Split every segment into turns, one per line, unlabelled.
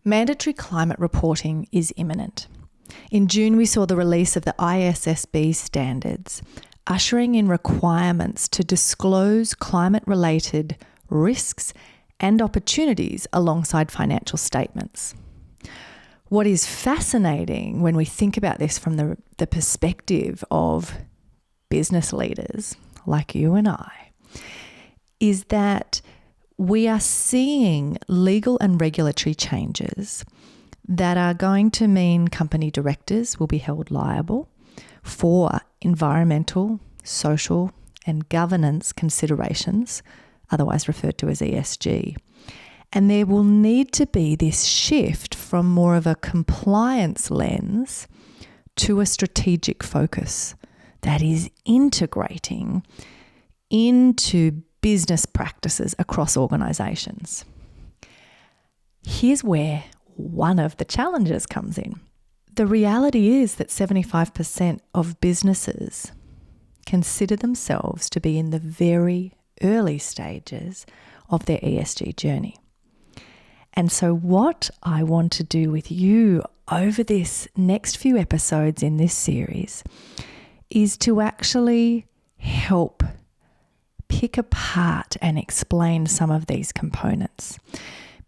Mandatory climate reporting is imminent. In June, we saw the release of the ISSB standards, ushering in requirements to disclose climate-related risks and opportunities alongside financial statements. What is fascinating when we think about this from the perspective of business leaders like you and I is that we are seeing legal and regulatory changes that are going to mean company directors will be held liable for environmental, social, and governance considerations, otherwise referred to as ESG. And there will need to be this shift from more of a compliance lens to a strategic focus that is integrating into business practices across organisations. Here's where one of the challenges comes in. The reality is that 75% of businesses consider themselves to be in the very early stages of their ESG journey. And so what I want to do with you over this next few episodes in this series is to actually help pick apart and explain some of these components.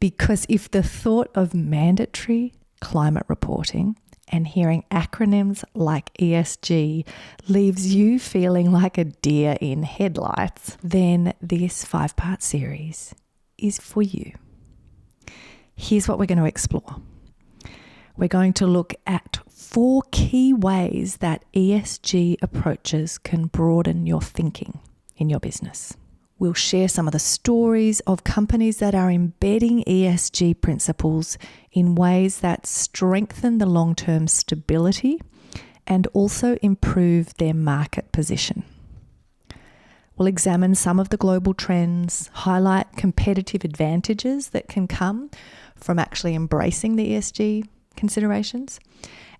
Because if the thought of mandatory climate reporting and hearing acronyms like ESG leaves you feeling like a deer in headlights, then this 5-part series is for you. Here's what we're going to explore. We're going to look at 4 key ways that ESG approaches can broaden your thinking in your business. We'll share some of the stories of companies that are embedding ESG principles in ways that strengthen the long-term stability and also improve their market position. We'll examine some of the global trends, highlight competitive advantages that can come from actually embracing the ESG considerations,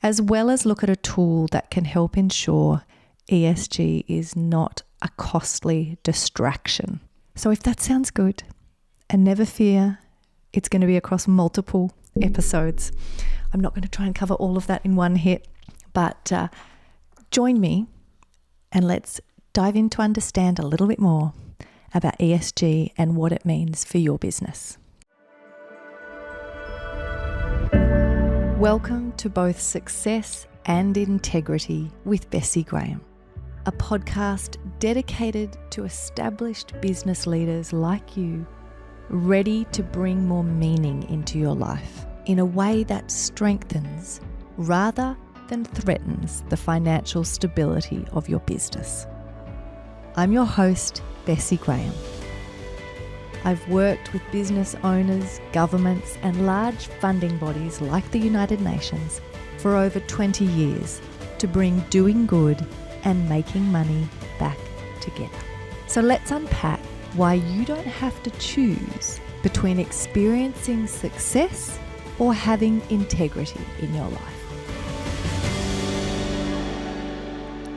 as well as look at a tool that can help ensure ESG is not a costly distraction. So if that sounds good, and never fear, it's going to be across multiple episodes. I'm not going to try and cover all of that in one hit, but join me and let's dive in to understand a little bit more about ESG and what it means for your business. Welcome to both Success and Integrity with Bessi Graham, a podcast dedicated to established business leaders like you, ready to bring more meaning into your life in a way that strengthens rather than threatens the financial stability of your business. I'm your host, Bessi Graham. I've worked with business owners, governments, and large funding bodies like the United Nations for over 20 years to bring doing good and making money back together. So let's unpack why you don't have to choose between experiencing success or having integrity in your life.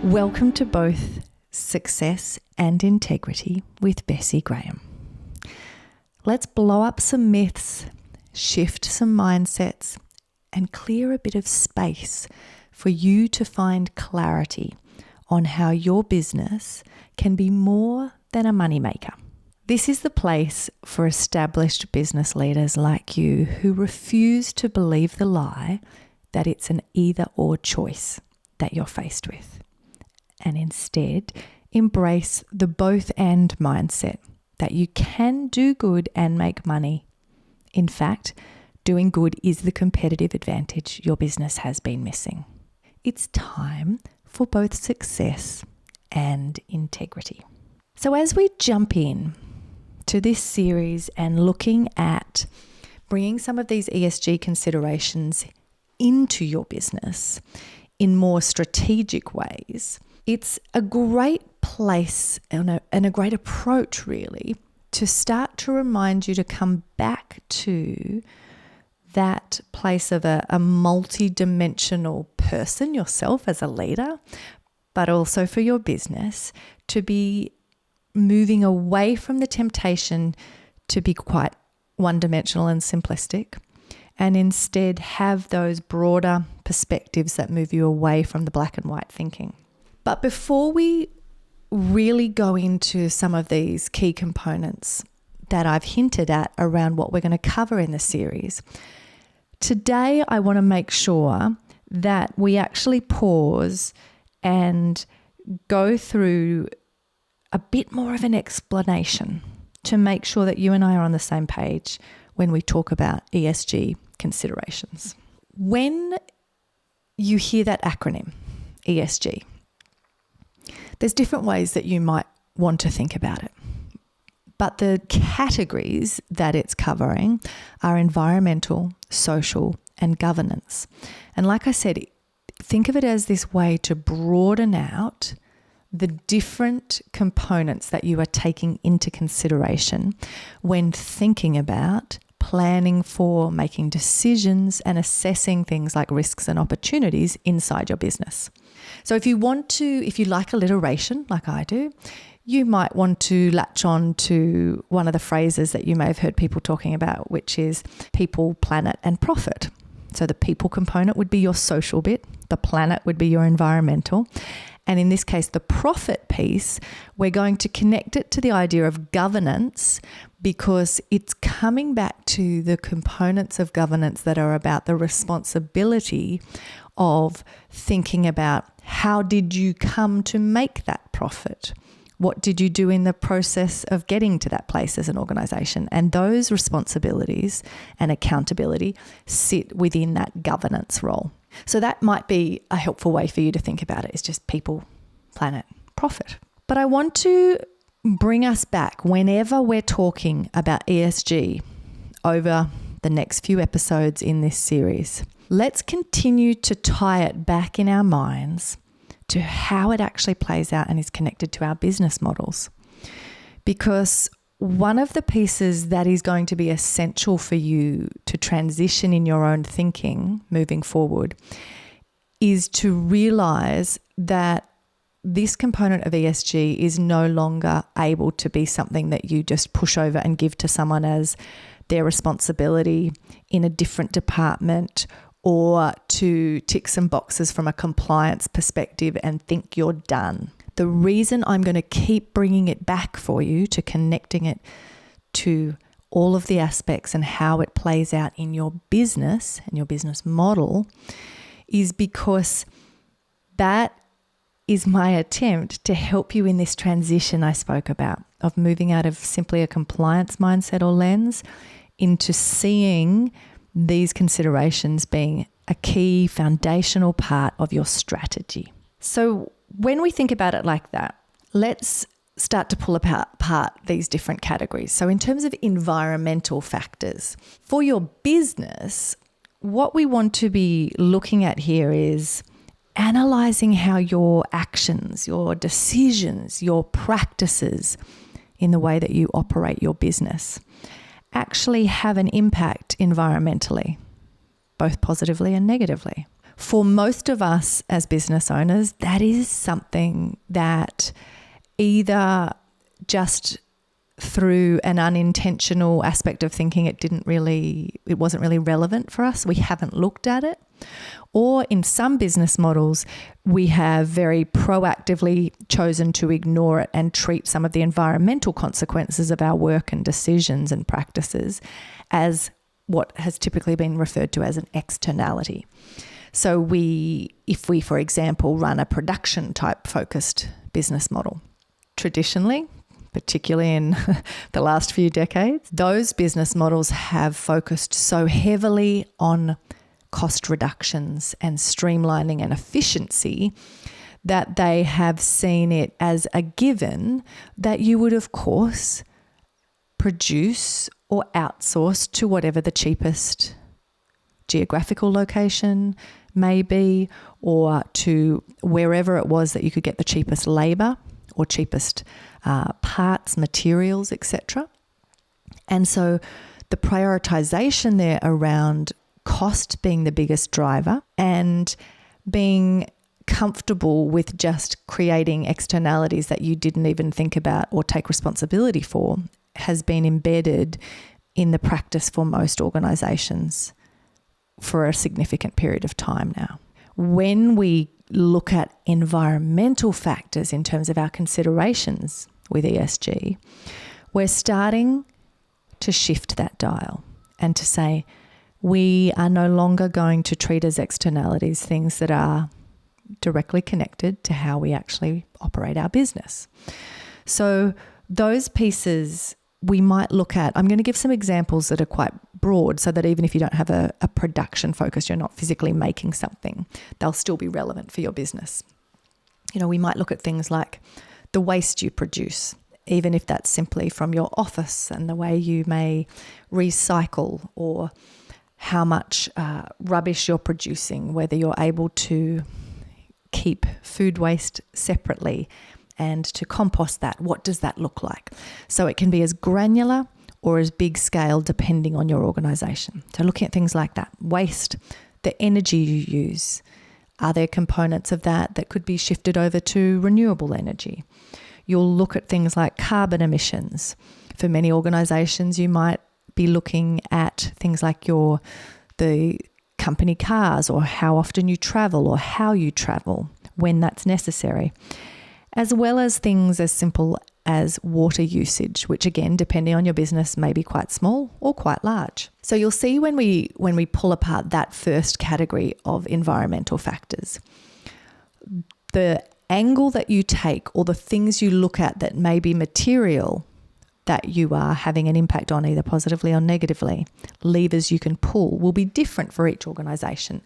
Welcome to both Success and Integrity with Bessi Graham. Let's blow up some myths, shift some mindsets, and clear a bit of space for you to find clarity on how your business can be more than a moneymaker. This is the place for established business leaders like you who refuse to believe the lie that it's an either-or choice that you're faced with, and instead embrace the both-and mindset that you can do good and make money. In fact, doing good is the competitive advantage your business has been missing. It's time for both success and integrity. So as we jump in to this series and looking at bringing some of these ESG considerations into your business in more strategic ways, it's a great place and a great approach really to start to remind you to come back to that place of a multi-dimensional person yourself as a leader, but also for your business to be moving away from the temptation to be quite one-dimensional and simplistic, and instead have those broader perspectives that move you away from the black and white thinking. But before we really go into some of these key components that I've hinted at around what we're going to cover in the series, today I want to make sure that we actually pause and go through a bit more of an explanation to make sure that you and I are on the same page when we talk about ESG considerations. When you hear that acronym, ESG, there's different ways that you might want to think about it. But the categories that it's covering are environmental, social, and governance. And like I said, think of it as this way to broaden out the different components that you are taking into consideration when thinking about planning for, making decisions, and assessing things like risks and opportunities inside your business. So if you like alliteration like I do, you might want to latch on to one of the phrases that you may have heard people talking about, which is people, planet, and profit. So the people component would be your social bit, the planet would be your environmental, and in this case, the profit piece, we're going to connect it to the idea of governance because it's coming back to the components of governance that are about the responsibility of thinking about how did you come to make that profit? What did you do in the process of getting to that place as an organisation? And those responsibilities and accountability sit within that governance role. So that might be a helpful way for you to think about it. It's just people, planet, profit. But I want to bring us back whenever we're talking about ESG over the next few episodes in this series. Let's continue to tie it back in our minds to how it actually plays out and is connected to our business models. Because one of the pieces that is going to be essential for you to transition in your own thinking moving forward is to realize that this component of ESG is no longer able to be something that you just push over and give to someone as their responsibility in a different department, or to tick some boxes from a compliance perspective and think you're done. The reason I'm going to keep bringing it back for you, to connecting it to all of the aspects and how it plays out in your business and your business model, is because that is my attempt to help you in this transition I spoke about of moving out of simply a compliance mindset or lens into seeing these considerations being a key foundational part of your strategy. So when we think about it like that, let's start to pull apart these different categories. So in terms of environmental factors, for your business, what we want to be looking at here is analysing how your actions, your decisions, your practices in the way that you operate your business actually have an impact environmentally, both positively and negatively. For most of us as business owners, that is something that either just through an unintentional aspect of thinking it wasn't really relevant for us, we haven't looked at it, or in some business models, we have very proactively chosen to ignore it and treat some of the environmental consequences of our work and decisions and practices as what has typically been referred to as an externality. So if we, for example, run a production type focused business model, traditionally, particularly in the last few decades, those business models have focused so heavily on cost reductions and streamlining and efficiency that they have seen it as a given that you would, of course, produce or outsource to whatever the cheapest geographical location may be, or to wherever it was that you could get the cheapest labour or cheapest parts, materials, etc. And so the prioritization there around cost being the biggest driver and being comfortable with just creating externalities that you didn't even think about or take responsibility for has been embedded in the practice for most organisations for a significant period of time now. When we look at environmental factors in terms of our considerations with ESG, we're starting to shift that dial and to say we are no longer going to treat as externalities things that are directly connected to how we actually operate our business. So those pieces we might look at, I'm going to give some examples that are quite broad so that even if you don't have a production focus, you're not physically making something, they'll still be relevant for your business. We might look at things like the waste you produce, even if that's simply from your office and the way you may recycle, or how much rubbish you're producing, whether you're able to keep food waste separately and to compost that. What does that look like? So it can be as granular or as big scale depending on your organisation. So looking at things like that, waste, the energy you use, are there components of that could be shifted over to renewable energy? You'll look at things like carbon emissions. For many organisations, you might be looking at things like the company cars, or how often you travel, or how you travel when that's necessary, as well as things as simple as water usage, which again, depending on your business, may be quite small or quite large. So you'll see when we pull apart that first category of environmental factors, the angle that you take or the things you look at that may be material that you are having an impact on, either positively or negatively, levers you can pull, will be different for each organisation.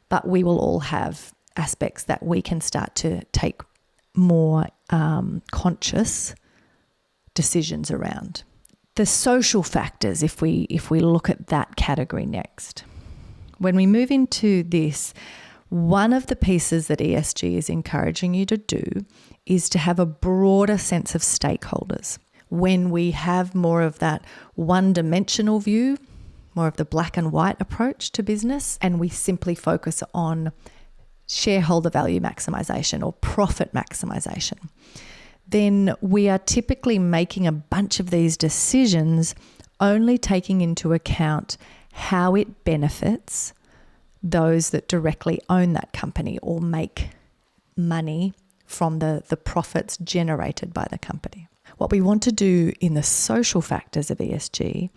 But we will all have aspects that we can start to take more conscious decisions around. The social factors, if we look at that category next. When we move into this, one of the pieces that ESG is encouraging you to do is to have a broader sense of stakeholders. When we have more of that one-dimensional view, more of the black and white approach to business, and we simply focus on shareholder value maximization or profit maximization, then we are typically making a bunch of these decisions only taking into account how it benefits those that directly own that company or make money from the profits generated by the company. What we want to do in the social factors of ESG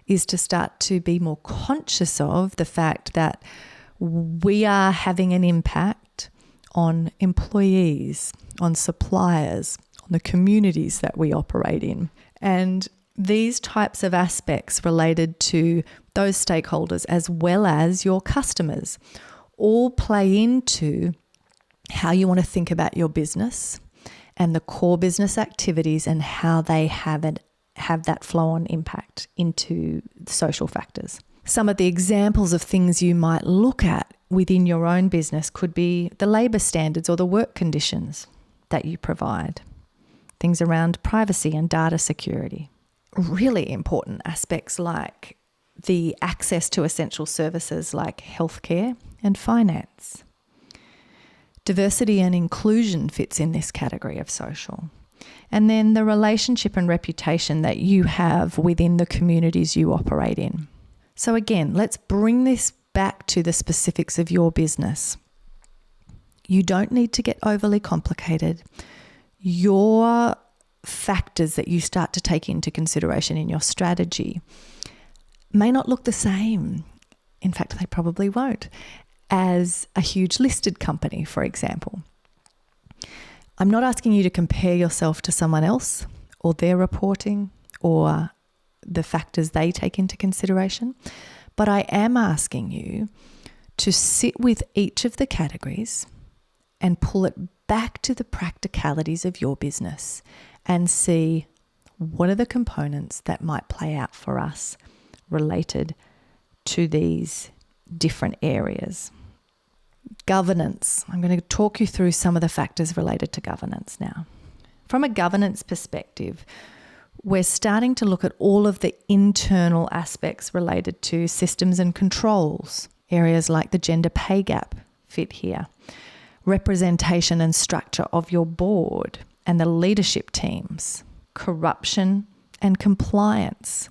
is to start to be more conscious of the fact that we are having an impact on employees, on suppliers, on the communities that we operate in. And these types of aspects related to those stakeholders as well as your customers all play into how you want to think about your business and the core business activities and how they have that flow-on impact into social factors. Some of the examples of things you might look at within your own business could be the labour standards or the work conditions that you provide, things around privacy and data security. Really important aspects like the access to essential services like healthcare and finance. Diversity and inclusion fits in this category of social. And then the relationship and reputation that you have within the communities you operate in. So again, let's bring this back to the specifics of your business. You don't need to get overly complicated. Your factors that you start to take into consideration in your strategy may not look the same. In fact, they probably won't, as a huge listed company, for example. I'm not asking you to compare yourself to someone else or their reporting or the factors they take into consideration, but I am asking you to sit with each of the categories and pull it back to the practicalities of your business and see what are the components that might play out for us related to these different areas. Governance. I'm going to talk you through some of the factors related to governance now. From a governance perspective, we're starting to look at all of the internal aspects related to systems and controls. Areas like the gender pay gap fit here. Representation and structure of your board and the leadership teams. Corruption and compliance,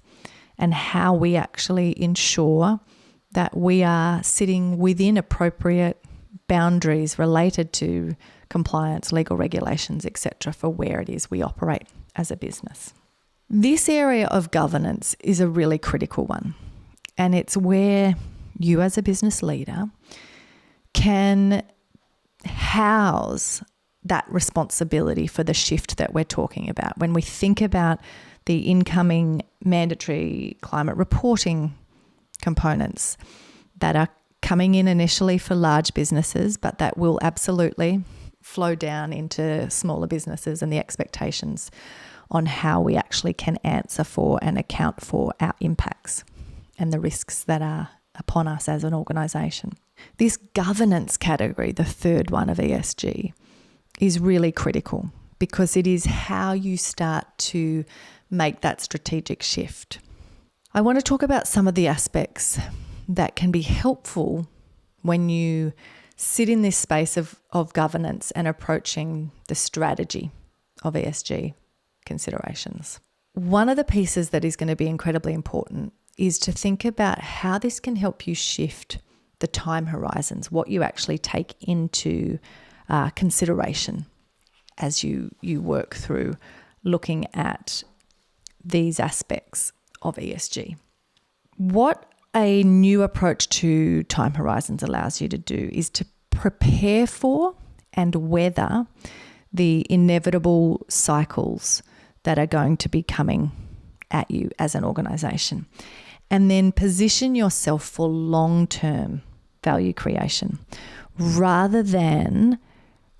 and how we actually ensure that we are sitting within appropriate boundaries related to compliance, legal regulations, etc., for where it is we operate as a business. This area of governance is a really critical one, and it's where you as a business leader can house that responsibility for the shift that we're talking about. When we think about the incoming mandatory climate reporting components that are coming in initially for large businesses, but that will absolutely flow down into smaller businesses, and the expectations on how we actually can answer for and account for our impacts and the risks that are upon us as an organisation. This governance category, the third one of ESG, is really critical because it is how you start to make that strategic shift. I want to talk about some of the aspects that can be helpful when you sit in this space of governance and approaching the strategy of ESG considerations. One of the pieces that is going to be incredibly important is to think about how this can help you shift the time horizons, what you actually take into consideration as you work through looking at these aspects of ESG. What a new approach to time horizons allows you to do is to prepare for and weather the inevitable cycles that are going to be coming at you as an organisation, and then position yourself for long-term value creation rather than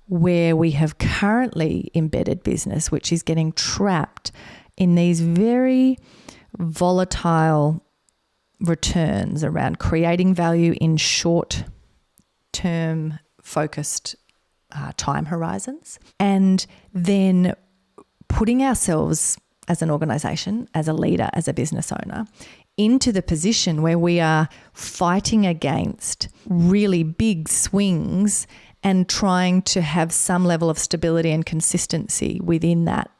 where we have currently embedded business, which is getting trapped in these very volatile returns around creating value in short-term focused time horizons, and then putting ourselves as an organisation, as a leader, as a business owner, into the position where we are fighting against really big swings and trying to have some level of stability and consistency within that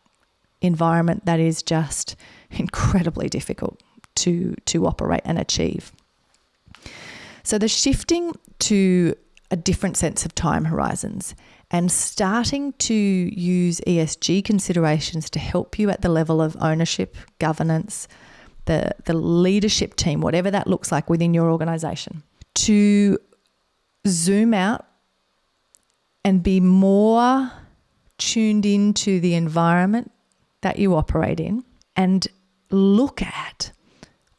environment that is just incredibly difficult to operate and achieve. So the shifting to a different sense of time horizons and starting to use ESG considerations to help you at the level of ownership, governance, the leadership team, whatever that looks like within your organisation, to zoom out and be more tuned into the environment that you operate in and look at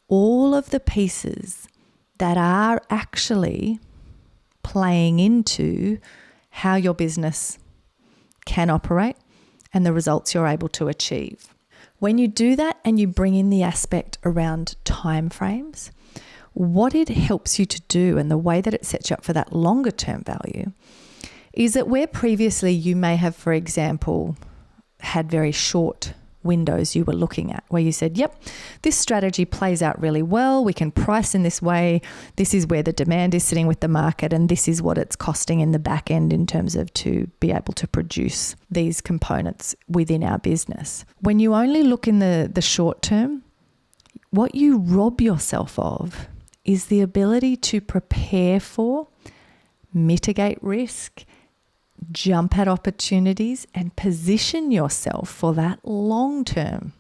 all of the pieces that are actually playing into how your business can operate and the results you're able to achieve. When you do that and you bring in the aspect around timeframes, what it helps you to do and the way that it sets you up for that longer term value is that where previously you may have, for example, had very short windows you were looking at where you said, yep, this strategy plays out really well. We can price in this way. This is where the demand is sitting with the market, and this is what it's costing in the back end in terms of to be able to produce these components within our business. When you only look in the short term, what you rob yourself of is the ability to prepare for, mitigate risk, jump at opportunities, and position yourself for that long-term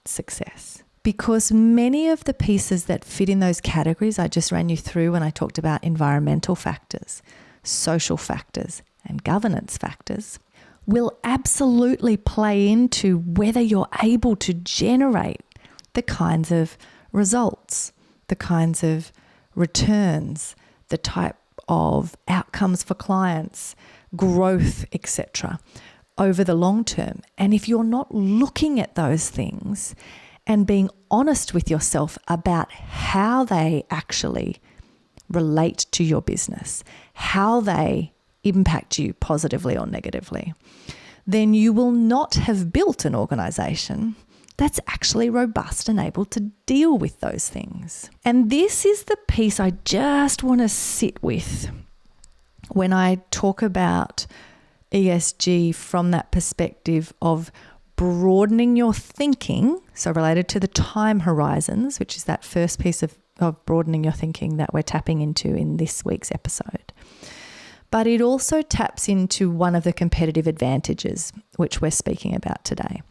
success. Because many of the pieces that fit in those categories I just ran you through when I talked about environmental factors, social factors, and governance factors will absolutely play into whether you're able to generate the kinds of results, the kinds of returns, the type of outcomes for clients, growth, etc., over the long term. And if you're not looking at those things and being honest with yourself about how they actually relate to your business, how they impact you positively or negatively, then you will not have built an organisation that's actually robust and able to deal with those things. And this is the piece I just want to sit with when I talk about ESG from that perspective of broadening your thinking, so related to the time horizons, which is that first piece of of broadening your thinking that we're tapping into in this week's episode. But it also taps into one of the competitive advantages which we're speaking about today,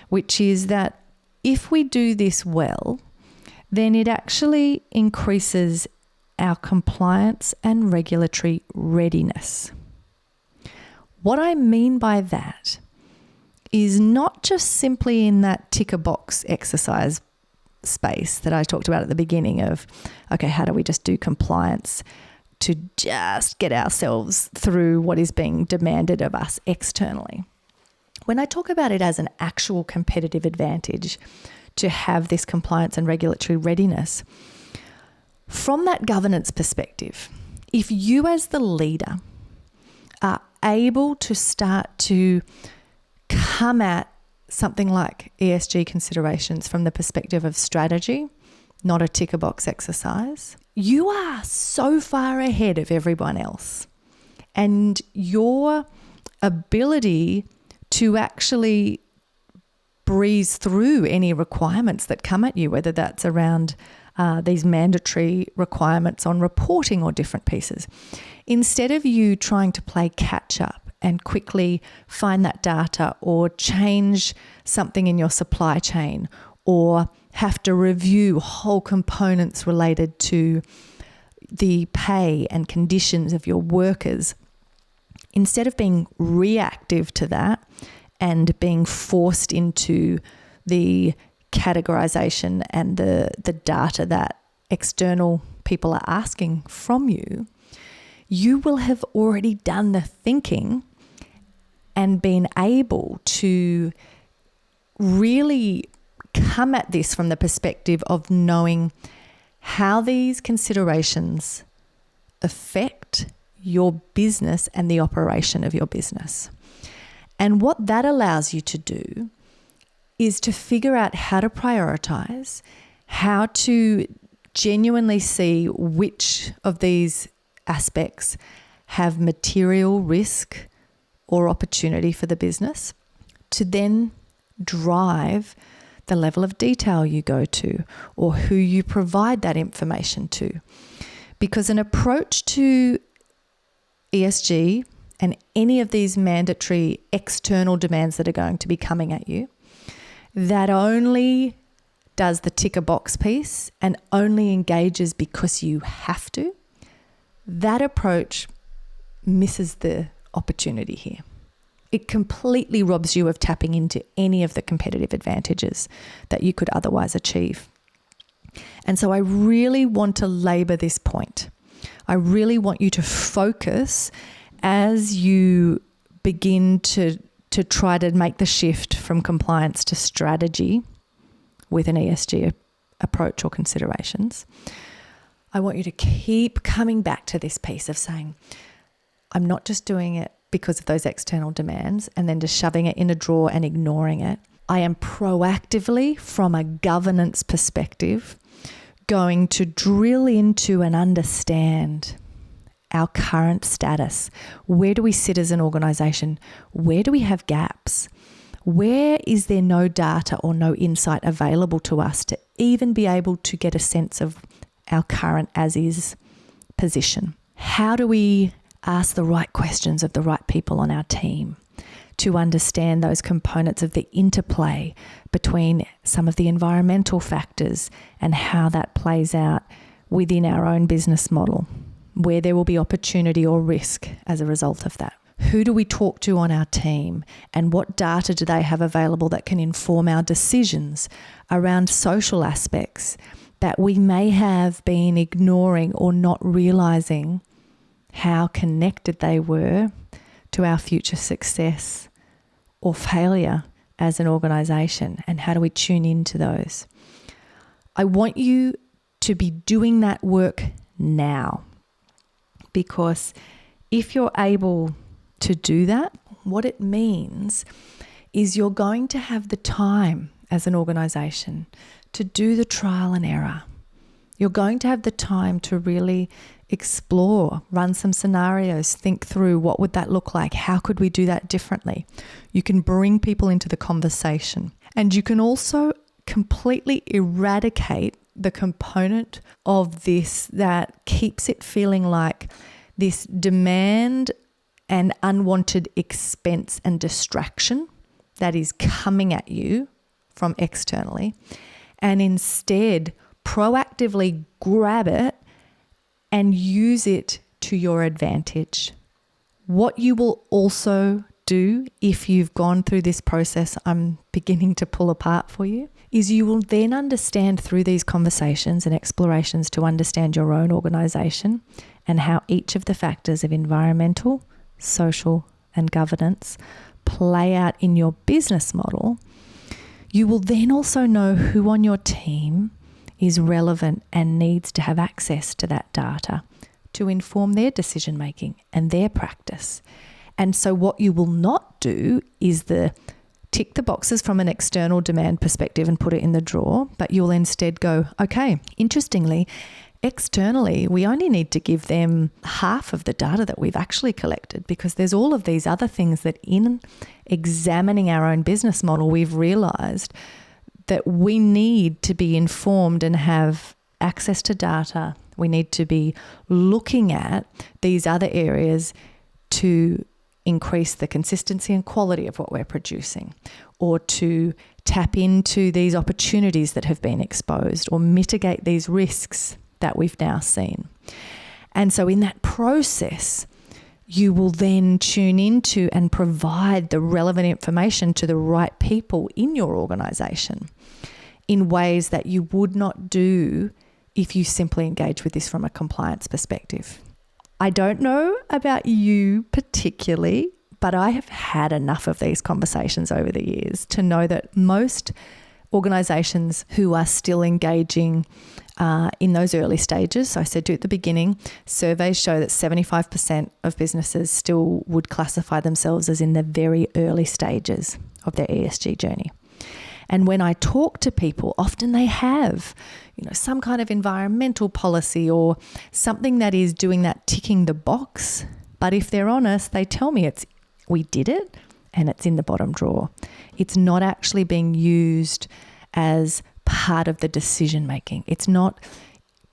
which is that if we do this well, then it actually increases our compliance and regulatory readiness. What I mean by that is not just simply in that tick a box exercise space that I talked about at the beginning of, okay, how do we just do compliance to just get ourselves through what is being demanded of us externally. When I talk about it as an actual competitive advantage to have this compliance and regulatory readiness, from that governance perspective, if you as the leader are able to start to come at something like ESG considerations from the perspective of strategy, not a ticker box exercise, you are so far ahead of everyone else. And your ability to actually breeze through any requirements that come at you, whether that's around these mandatory requirements on reporting or different pieces, instead of you trying to play catch up and quickly find that data or change something in your supply chain or have to review whole components related to the pay and conditions of your workers, instead of being reactive to that and being forced into the categorization and the data that external people are asking from you, you will have already done the thinking and been able to really come at this from the perspective of knowing how these considerations affect your business and the operation of your business. And what that allows you to do is to figure out how to prioritize, how to genuinely see which of these aspects have material risk or opportunity for the business, to then drive the level of detail you go to or who you provide that information to. Because an approach to ESG and any of these mandatory external demands that are going to be coming at you, that only does the ticker box piece and only engages because you have to, that approach misses the opportunity here. It completely robs you of tapping into any of the competitive advantages that you could otherwise achieve. And so I really want to labor this point. I really want you to focus as you begin to try to make the shift from compliance to strategy with an ESG approach or considerations. I want you to keep coming back to this piece of saying, I'm not just doing it because of those external demands and then just shoving it in a drawer and ignoring it. I am proactively, from a governance perspective, going to drill into and understand our current status. Where do we sit as an organisation? Where do we have gaps? Where is there no data or no insight available to us to even be able to get a sense of our current as-is position? How do we ask the right questions of the right people on our team to understand those components of the interplay between some of the environmental factors and how that plays out within our own business model, where there will be opportunity or risk as a result of that? Who do we talk to on our team, and what data do they have available that can inform our decisions around social aspects that we may have been ignoring or not realizing how connected they were to our future success or failure as an organisation, and how do we tune into those? I want you to be doing that work now, because if you're able to do that, what it means is you're going to have the time as an organisation to do the trial and error. You're going to have the time to really explore, run some scenarios, think through what would that look like? How could we do that differently? You can bring people into the conversation, and you can also completely eradicate the component of this that keeps it feeling like this demand and unwanted expense and distraction that is coming at you from externally, and instead proactively grab it and use it to your advantage. What you will also do if you've gone through this process I'm beginning to pull apart for you is you will then understand through these conversations and explorations to understand your own organisation and how each of the factors of environmental, social and governance play out in your business model. You will then also know who on your team is relevant and needs to have access to that data to inform their decision making and their practice. And so what you will not do is tick the boxes from an external demand perspective and put it in the drawer, but you'll instead go, okay, interestingly, externally, we only need to give them half of the data that we've actually collected, because there's all of these other things that in examining our own business model, we've realized that we need to be informed and have access to data. We need to be looking at these other areas to increase the consistency and quality of what we're producing, or to tap into these opportunities that have been exposed, or mitigate these risks that we've now seen. And so in that process, you will then tune into and provide the relevant information to the right people in your organisation in ways that you would not do if you simply engage with this from a compliance perspective. I don't know about you particularly, but I have had enough of these conversations over the years to know that most organisations who are still engaging in those early stages, so I said to you at the beginning, surveys show that 75% of businesses still would classify themselves as in the very early stages of their ESG journey. And when I talk to people, often they have, some kind of environmental policy or something that is doing that ticking the box. But if they're honest, they tell me we did it and it's in the bottom drawer. It's not actually being used as part of the decision making. It's not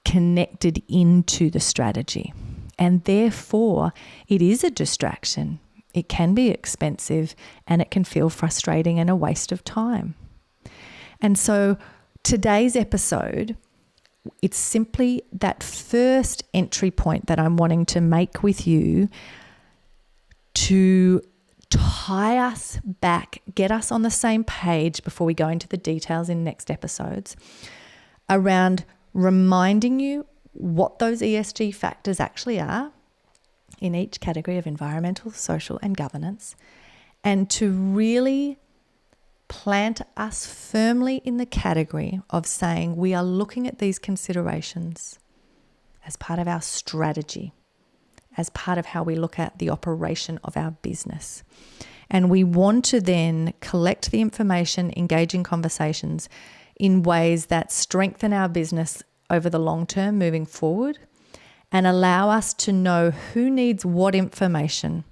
connected into the strategy. And therefore, it is a distraction. It can be expensive and it can feel frustrating and a waste of time. And so today's episode, it's simply that first entry point that I'm wanting to make with you to tie us back, get us on the same page before we go into the details in next episodes, around reminding you what those ESG factors actually are in each category of environmental, social and governance, and to really plant us firmly in the category of saying we are looking at these considerations as part of our strategy, as part of how we look at the operation of our business. And we want to then collect the information, engage in conversations in ways that strengthen our business over the long term moving forward, and allow us to know who needs what information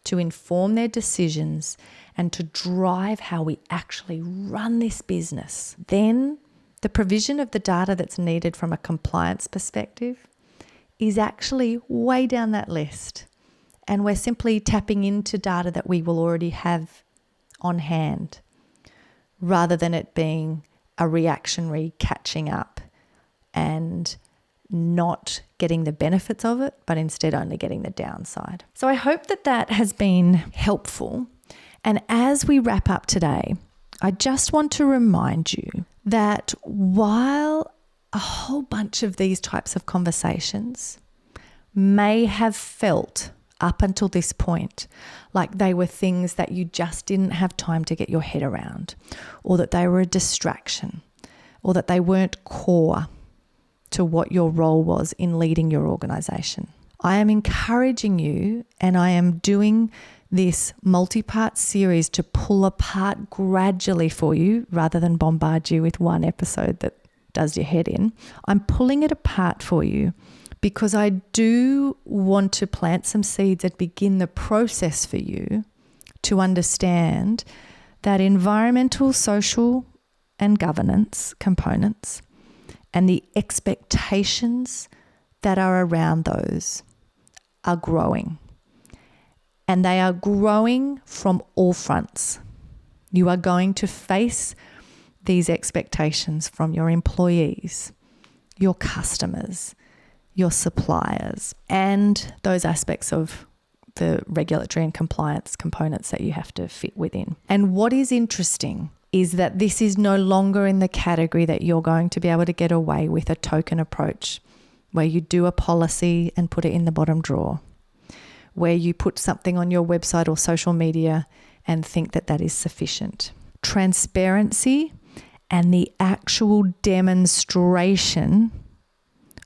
to inform their decisions and to drive how we actually run this business. Then the provision of the data that's needed from a compliance perspective is actually way down that list. And we're simply tapping into data that we will already have on hand, rather than it being a reactionary catching up and not getting the benefits of it, but instead only getting the downside. So I hope that has been helpful. And as we wrap up today, I just want to remind you that while a whole bunch of these types of conversations may have felt up until this point like they were things that you just didn't have time to get your head around, or that they were a distraction, or that they weren't core to what your role was in leading your organisation, I am encouraging you, and I am doing this multi-part series to pull apart gradually for you rather than bombard you with one episode that does your head in. I'm pulling it apart for you because I do want to plant some seeds and begin the process for you to understand that environmental, social and governance components And the expectations that are around those are growing. And they are growing from all fronts. You are going to face these expectations from your employees, your customers, your suppliers, and those aspects of the regulatory and compliance components that you have to fit within. And what is interesting is that this is no longer in the category that you're going to be able to get away with a token approach where you do a policy and put it in the bottom drawer, where you put something on your website or social media and think that that is sufficient. Transparency and the actual demonstration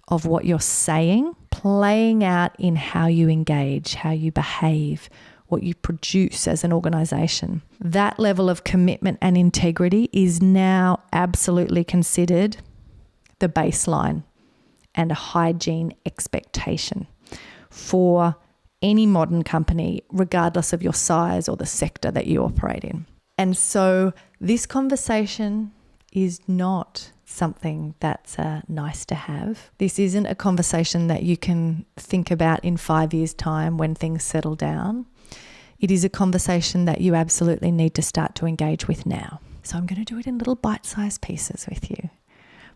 of what you're saying, playing out in how you engage, how you behave, what you produce as an organization. That level of commitment and integrity is now absolutely considered the baseline and a hygiene expectation for any modern company, regardless of your size or the sector that you operate in. And so this conversation is not something that's nice to have. This isn't a conversation that you can think about in 5 years' time when things settle down. It is a conversation that you absolutely need to start to engage with now. So I'm going to do it in little bite-sized pieces with you.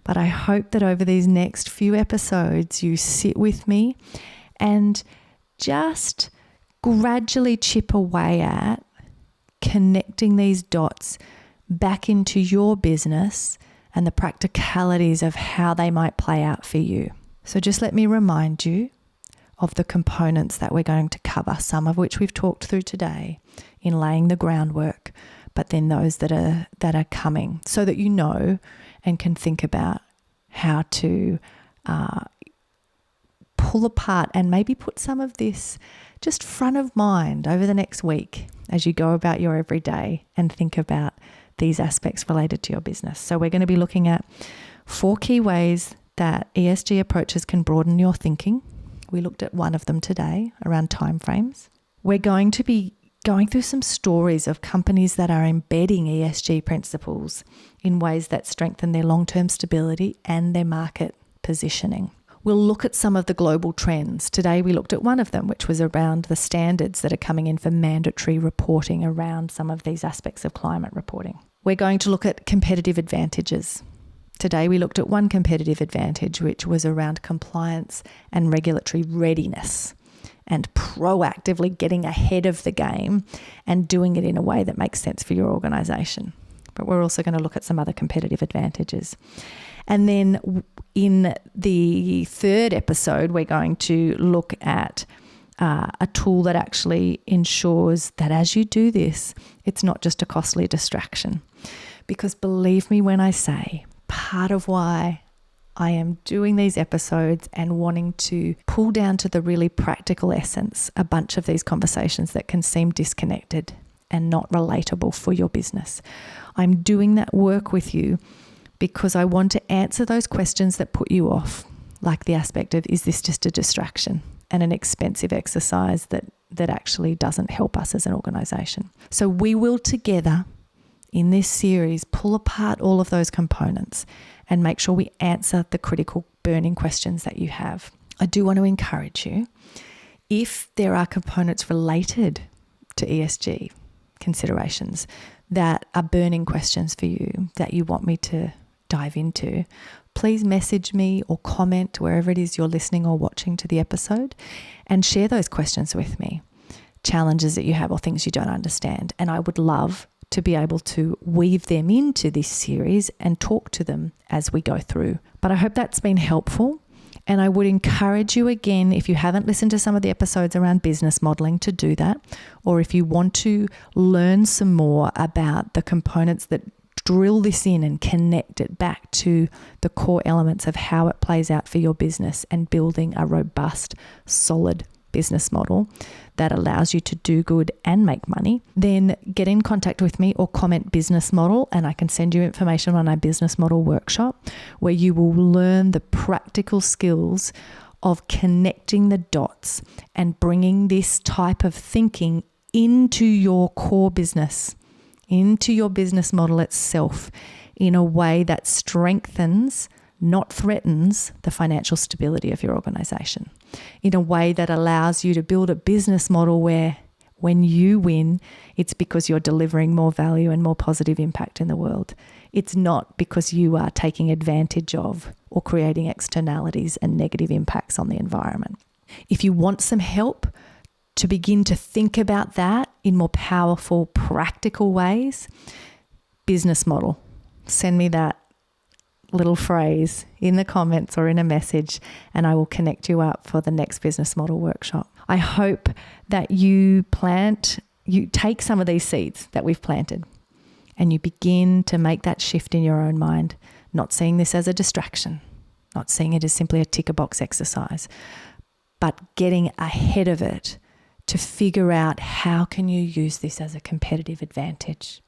But I hope that over these next few episodes, you sit with me and just gradually chip away at connecting these dots back into your business and the practicalities of how they might play out for you. So just let me remind you of the components that we're going to cover, some of which we've talked through today in laying the groundwork, but then those that are coming, so that you know and can think about how to pull apart and maybe put some of this just front of mind over the next week as you go about your everyday and think about these aspects related to your business. So we're going to be looking at 4 key ways that ESG approaches can broaden your thinking. We looked at one of them today around timeframes. We're going to be going through some stories of companies that are embedding ESG principles in ways that strengthen their long-term stability and their market positioning. We'll look at some of the global trends. Today we looked at one of them, which was around the standards that are coming in for mandatory reporting around some of these aspects of climate reporting. We're going to look at competitive advantages. Today we looked at one competitive advantage, which was around compliance and regulatory readiness and proactively getting ahead of the game and doing it in a way that makes sense for your organisation. But we're also going to look at some other competitive advantages. And then in the 3rd episode, we're going to look at a tool that actually ensures that as you do this, it's not just a costly distraction. Because believe me when I say, part of why I am doing these episodes and wanting to pull down to the really practical essence a bunch of these conversations that can seem disconnected and not relatable for your business. I'm doing that work with you because I want to answer those questions that put you off, like the aspect of, is this just a distraction and an expensive exercise that actually doesn't help us as an organisation? So we will together in this series pull apart all of those components and make sure we answer the critical burning questions that you have. I do want to encourage you, if there are components related to ESG considerations that are burning questions for you that you want me to dive into, please message me or comment wherever it is you're listening or watching to the episode and share those questions with me, challenges that you have or things you don't understand. And I would love to be able to weave them into this series and talk to them as we go through. But I hope that's been helpful. And I would encourage you again, if you haven't listened to some of the episodes around business modeling, to do that. Or if you want to learn some more about the components that drill this in and connect it back to the core elements of how it plays out for your business and building a robust, solid business model that allows you to do good and make money, then get in contact with me or comment business model, and I can send you information on our business model workshop where you will learn the practical skills of connecting the dots and bringing this type of thinking into your core business, into your business model itself in a way that strengthens not threatens the financial stability of your organisation, in a way that allows you to build a business model where when you win, it's because you're delivering more value and more positive impact in the world. It's not because you are taking advantage of or creating externalities and negative impacts on the environment. If you want some help to begin to think about that in more powerful, practical ways, business model. Send me that little phrase in the comments or in a message, and I will connect you up for the next business model workshop. I hope that you take some of these seeds that we've planted and you begin to make that shift in your own mind, not seeing this as a distraction, not seeing it as simply a ticker box exercise, but getting ahead of it to figure out how can you use this as a competitive advantage?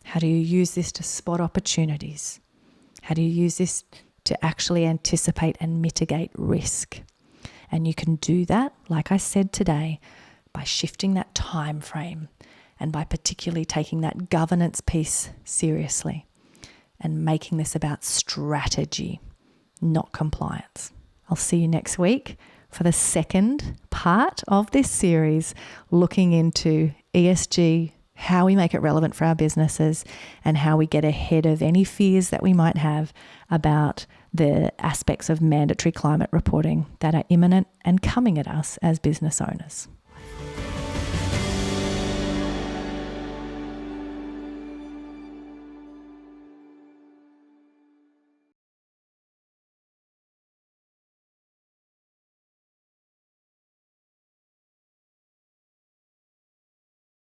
How do you use this to spot opportunities? How do you use this to actually anticipate and mitigate risk? And you can do that, like I said today, by shifting that time frame and by particularly taking that governance piece seriously and making this about strategy, not compliance. I'll see you next week for the second part of this series, looking into ESG, how we make it relevant for our businesses, and how we get ahead of any fears that we might have about the aspects of mandatory climate reporting that are imminent and coming at us as business owners.